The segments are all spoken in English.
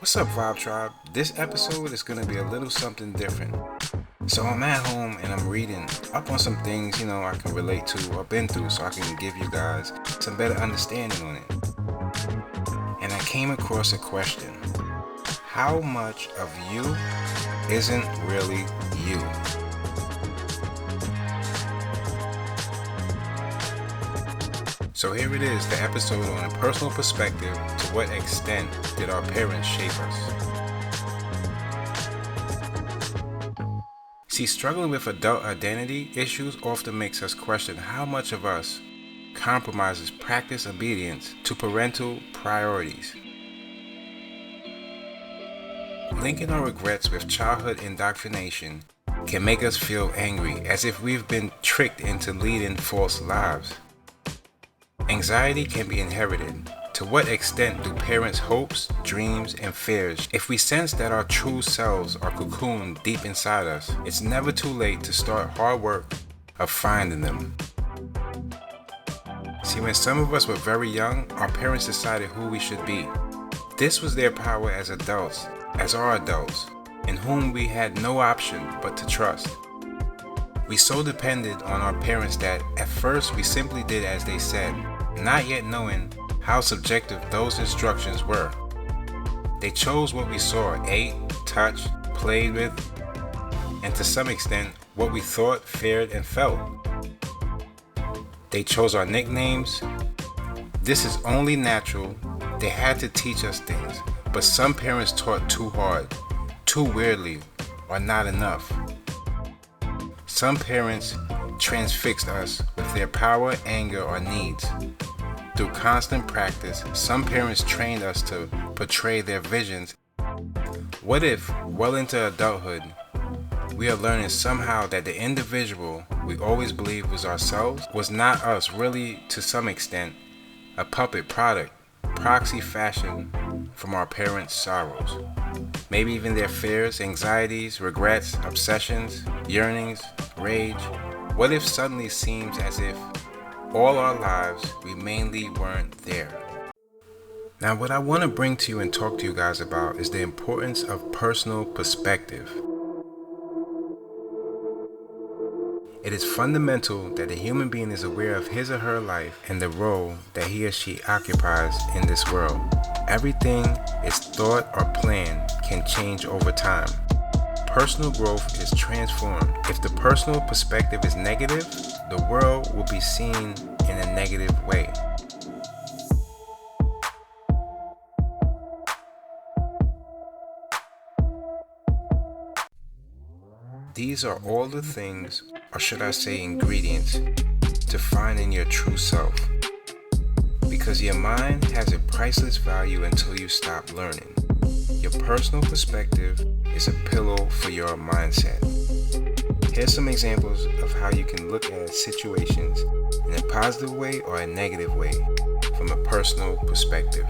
What's up, Vibe Tribe? This episode is going to be a little something different. So I'm at home and I'm reading up on some things, I can relate to or been through so I can give you guys some better understanding on it. And I came across a question. How much of you isn't really you? So here it is, the episode on a personal perspective. To what extent did our parents shape us? See, struggling with adult identity issues often makes us question how much of us compromises practice obedience to parental priorities. Linking our regrets with childhood indoctrination can make us feel angry, as if we've been tricked into leading false lives. Anxiety can be inherited. To what extent do parents' hopes, dreams, and fears? If we sense that our true selves are cocooned deep inside us, it's never too late to start hard work of finding them. See, when some of us were very young, our parents decided who we should be. This was their power as adults, as our adults, in whom we had no option but to trust. We so depended on our parents that at first we simply did as they said, not yet knowing how subjective those instructions were. They chose what we saw, ate, touched, played with, and to some extent, what we thought, feared, and felt. They chose our nicknames. This is only natural. They had to teach us things, but some parents taught too hard, too weirdly, or not enough. Some parents transfixed us with their power, anger, or needs. Through constant practice, some parents trained us to portray their visions. What if, well into adulthood, we are learning somehow that the individual we always believed was ourselves was not us, really, to some extent, a puppet product, proxy fashion from our parents' sorrows? Maybe even their fears, anxieties, regrets, obsessions, yearnings, rage. What if suddenly seems as if all our lives we mainly weren't there? Now, what I want to bring to you and talk to you guys about is the importance of personal perspective. It is fundamental that a human being is aware of his or her life and the role that he or she occupies in this world. Everything is thought or planned can change over time. Personal growth is transformed. If the personal perspective is negative, the world will be seen in a negative way. These are all the things, or should I say ingredients, to finding your true self. Because your mind has a priceless value until you stop learning. Your personal perspective is a pillow for your mindset. Here's some examples of how you can look at situations in a positive way or a negative way from a personal perspective.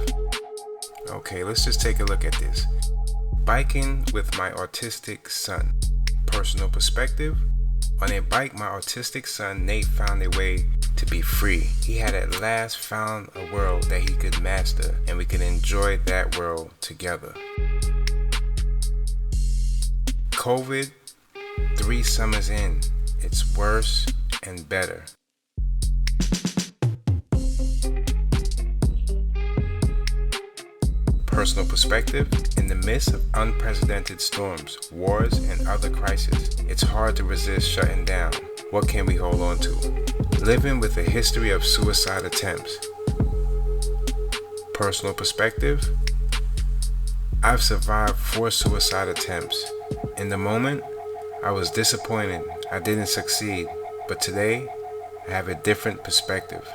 Okay, let's just take a look at this. Biking with my autistic son. Personal perspective. On a bike, my autistic son Nate found a way to be free. He had at last found a world that he could master, and we could enjoy that world together. COVID, 3 summers in, it's worse and better. Personal perspective. In the midst of unprecedented storms, wars, and other crises, it's hard to resist shutting down. What can we hold on to? Living with a history of suicide attempts. Personal perspective. I've survived 4 suicide attempts. In the moment, I was disappointed I didn't succeed, but today I have a different perspective.